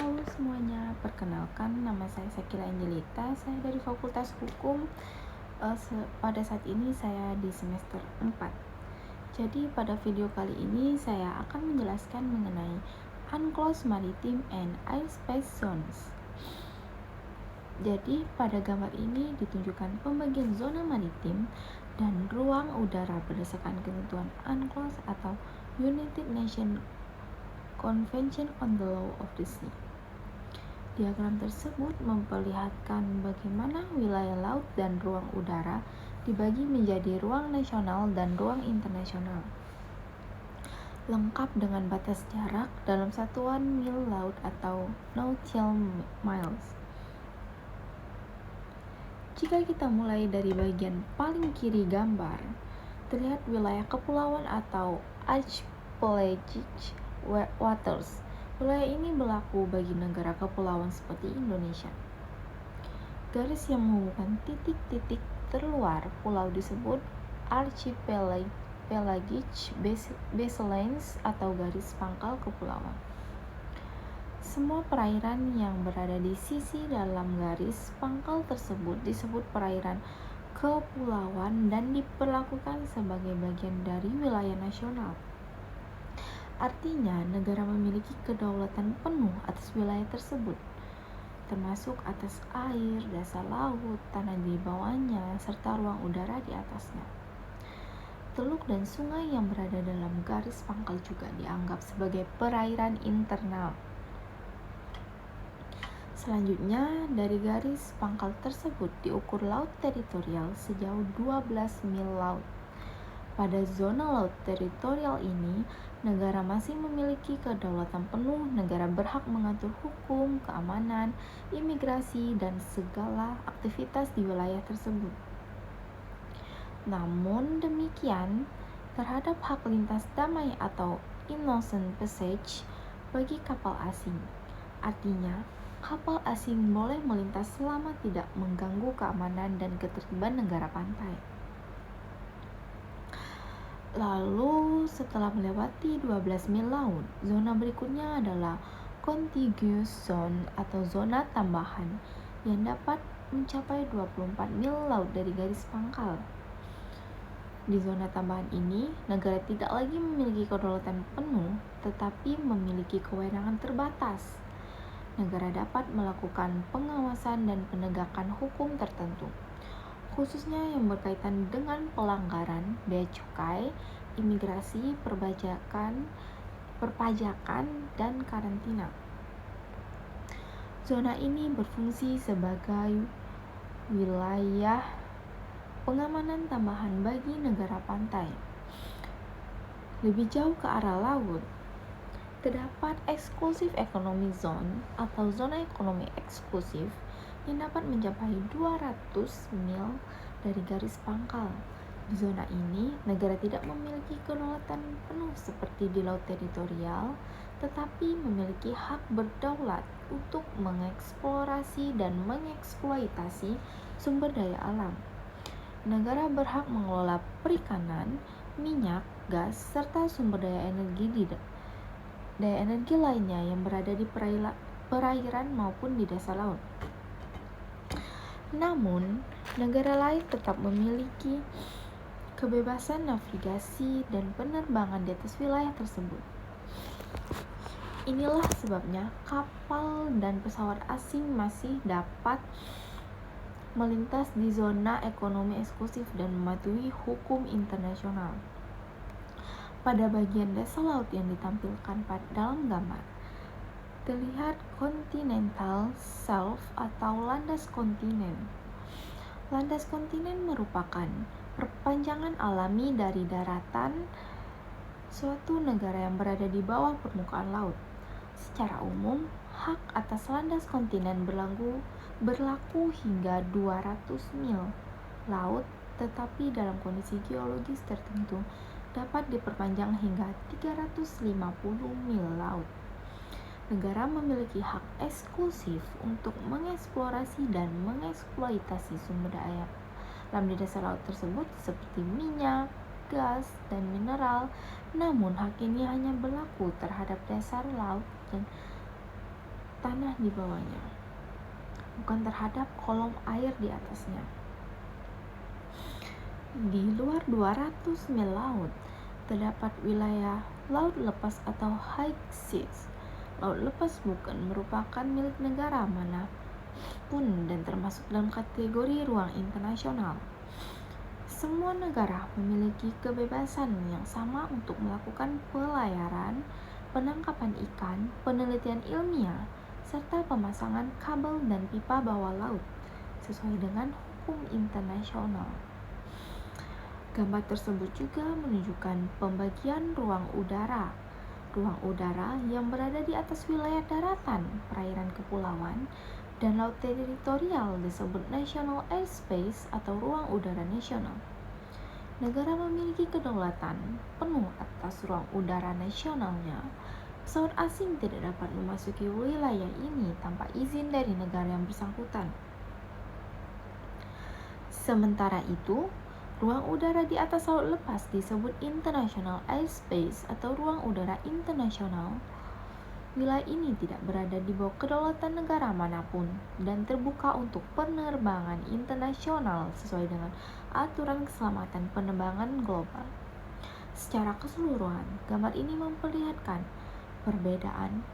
Halo semuanya, perkenalkan nama saya Sakila Angelita, saya dari Fakultas Hukum. Pada saat ini saya di semester 4. Jadi pada video kali ini saya akan menjelaskan mengenai Unclosed Maritime and Airspace Zones. Jadi pada gambar ini ditunjukkan pembagian zona maritim dan ruang udara berdasarkan ketentuan UNCLOS atau United Nations Convention on the Law of the Sea. Diagram tersebut memperlihatkan bagaimana wilayah laut dan ruang udara dibagi menjadi ruang nasional dan ruang internasional, lengkap dengan batas jarak dalam satuan mil laut atau nautical miles. Jika kita mulai dari bagian paling kiri gambar, terlihat wilayah kepulauan atau archipelagic waters. Wilayah ini berlaku bagi negara kepulauan seperti Indonesia. Garis yang menghubungkan titik-titik terluar pulau disebut archipelagic baselines atau garis pangkal kepulauan. Semua perairan yang berada di sisi dalam garis pangkal tersebut disebut perairan kepulauan dan diperlakukan sebagai bagian dari wilayah nasional. Artinya, negara memiliki kedaulatan penuh atas wilayah tersebut, termasuk atas air, dasar laut, tanah di bawahnya, serta ruang udara di atasnya. Teluk dan sungai yang berada dalam garis pangkal juga dianggap sebagai perairan internal. Selanjutnya, dari garis pangkal tersebut diukur laut teritorial sejauh 12 mil laut. Pada zona laut teritorial ini, negara masih memiliki kedaulatan penuh. Negara berhak mengatur hukum, keamanan, imigrasi, dan segala aktivitas di wilayah tersebut. Namun demikian, terhadap hak lintas damai atau innocent passage bagi kapal asing. Artinya, kapal asing boleh melintas selama tidak mengganggu keamanan dan ketertiban negara pantai. Lalu setelah melewati 12 mil laut, zona berikutnya adalah contiguous zone atau zona tambahan yang dapat mencapai 24 mil laut dari garis pangkal. Di zona tambahan ini, negara tidak lagi memiliki kedaulatan penuh, tetapi memiliki kewenangan terbatas. Negara dapat melakukan pengawasan dan penegakan hukum tertentu, khususnya yang berkaitan dengan pelanggaran bea cukai, imigrasi, perpajakan, dan karantina. Zona ini berfungsi sebagai wilayah pengamanan tambahan bagi negara pantai. Lebih jauh ke arah laut, terdapat exclusive economic zone atau zona ekonomi eksklusif yang dapat mencapai 200 mil dari garis pangkal. Di zona ini, negara tidak memiliki kedaulatan penuh seperti di laut teritorial, tetapi memiliki hak berdaulat untuk mengeksplorasi dan mengeksploitasi sumber daya alam. Negara berhak mengelola perikanan, minyak, gas, serta sumber daya energi lainnya yang berada di perairan maupun di dasar laut. Namun, negara lain tetap memiliki kebebasan navigasi dan penerbangan di atas wilayah tersebut. Inilah sebabnya kapal dan pesawat asing masih dapat melintas di zona ekonomi eksklusif dan mematuhi hukum internasional. Pada bagian dasar laut yang ditampilkan dalam gambar, terlihat continental shelf atau landas kontinen. Landas kontinen merupakan perpanjangan alami dari daratan suatu negara yang berada di bawah permukaan laut. Secara umum, hak atas landas kontinen berlaku hingga 200 mil laut, tetapi dalam kondisi geologis tertentu dapat diperpanjang hingga 350 mil laut. Negara memiliki hak eksklusif untuk mengeksplorasi dan mengeksploitasi sumber daya alam di dasar laut tersebut seperti minyak, gas, dan mineral. Namun hak ini hanya berlaku terhadap dasar laut dan tanah di bawahnya, bukan terhadap kolom air di atasnya. Di luar 200 mil laut, terdapat wilayah laut lepas atau high seas. Laut lepas bukan merupakan milik negara manapun dan termasuk dalam kategori ruang internasional. Semua negara memiliki kebebasan yang sama untuk melakukan pelayaran, penangkapan ikan, penelitian ilmiah, serta pemasangan kabel dan pipa bawah laut sesuai dengan hukum internasional. Gambar tersebut juga menunjukkan pembagian ruang udara. Ruang udara yang berada di atas wilayah daratan, perairan kepulauan, dan laut teritorial disebut National Airspace atau ruang udara nasional. Negara memiliki kedaulatan penuh atas ruang udara nasionalnya. Pesawat asing tidak dapat memasuki wilayah ini tanpa izin dari negara yang bersangkutan. Sementara itu, ruang udara di atas laut lepas disebut International Airspace atau ruang udara internasional. Wilayah ini tidak berada di bawah kedaulatan negara manapun dan terbuka untuk penerbangan internasional sesuai dengan aturan keselamatan penerbangan global. Secara keseluruhan, gambar ini memperlihatkan perbedaan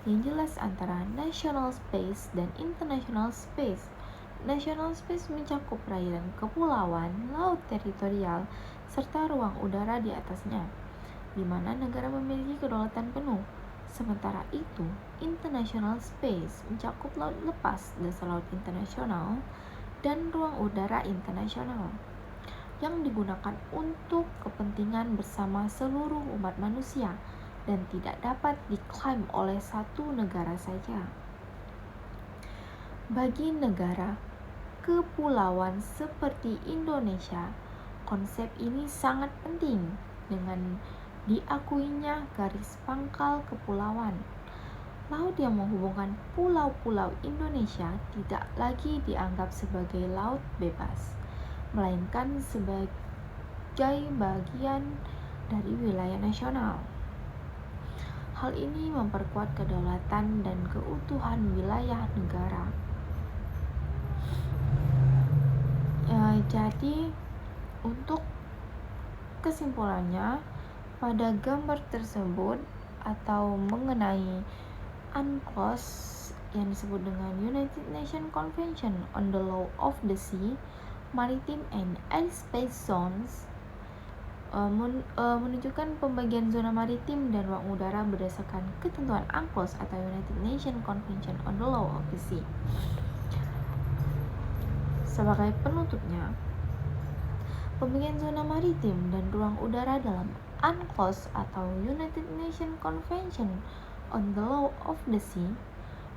yang jelas antara national space dan international space. National space mencakup perairan kepulauan, laut teritorial, serta ruang udara di atasnya, di mana negara memiliki kedaulatan penuh. Sementara itu, international space mencakup laut lepas, dasar laut internasional, dan ruang udara internasional yang digunakan untuk kepentingan bersama seluruh umat manusia dan tidak dapat diklaim oleh satu negara saja. Bagi negara kepulauan seperti Indonesia, konsep ini sangat penting dengan diakuinya garis pangkal kepulauan. Laut yang menghubungkan pulau-pulau Indonesia tidak lagi dianggap sebagai laut bebas, melainkan sebagai bagian dari wilayah nasional. Hal ini memperkuat kedaulatan dan keutuhan wilayah negara. Jadi, untuk kesimpulannya, pada gambar tersebut atau mengenai UNCLOS yang disebut dengan United Nations Convention on the Law of the Sea, Maritime and Airspace Zones, menunjukkan pembagian zona maritim dan ruang udara berdasarkan ketentuan UNCLOS atau United Nations Convention on the Law of the Sea. Sebagai penutupnya, pembagian zona maritim dan ruang udara dalam UNCLOS atau United Nations Convention on the Law of the Sea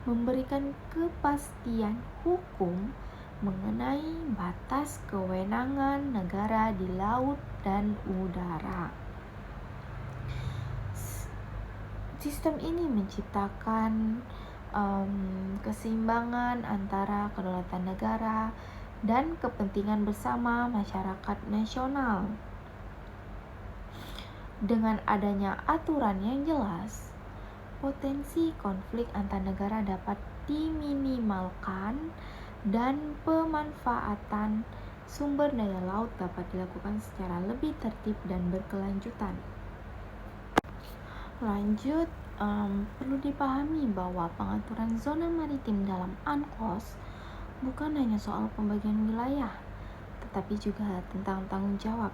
memberikan kepastian hukum mengenai batas kewenangan negara di laut dan udara. Sistem ini menciptakan keseimbangan antara kedaulatan negara dan kepentingan bersama masyarakat nasional. Dengan adanya aturan yang jelas, potensi konflik antar negara dapat diminimalkan dan pemanfaatan sumber daya laut dapat dilakukan secara lebih tertib dan berkelanjutan. Lanjut, perlu dipahami bahwa pengaturan zona maritim dalam UNCLOS bukan hanya soal pembagian wilayah, tetapi juga tentang tanggung jawab.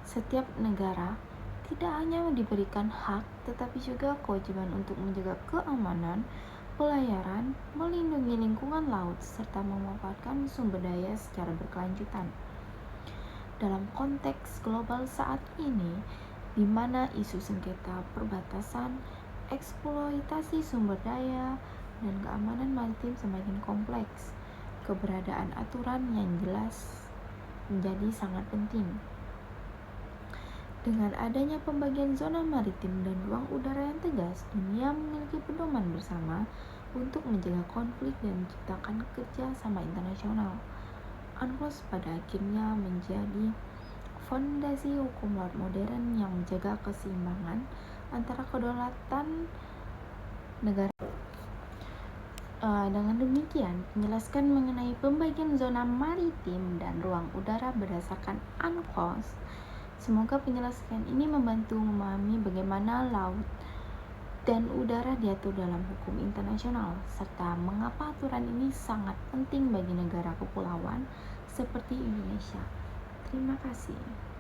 Setiap negara tidak hanya diberikan hak, tetapi juga kewajiban untuk menjaga keamanan, pelayaran, melindungi lingkungan laut, serta memanfaatkan sumber daya secara berkelanjutan. Dalam konteks global saat ini, di mana isu sengketa perbatasan, eksploitasi sumber daya, dan keamanan maritim semakin kompleks, keberadaan aturan yang jelas menjadi sangat penting. Dengan adanya pembagian zona maritim dan ruang udara yang tegas, dunia memiliki pedoman bersama untuk mencegah konflik dan menciptakan kerjasama internasional. UNCLOS pada akhirnya menjadi fondasi hukum laut modern yang menjaga keseimbangan antara kedaulatan negara. Dengan demikian, menjelaskan mengenai pembagian zona maritim dan ruang udara berdasarkan UNCLOS. Semoga penjelasan ini membantu memahami bagaimana laut dan udara diatur dalam hukum internasional, serta mengapa aturan ini sangat penting bagi negara kepulauan seperti Indonesia. Terima kasih.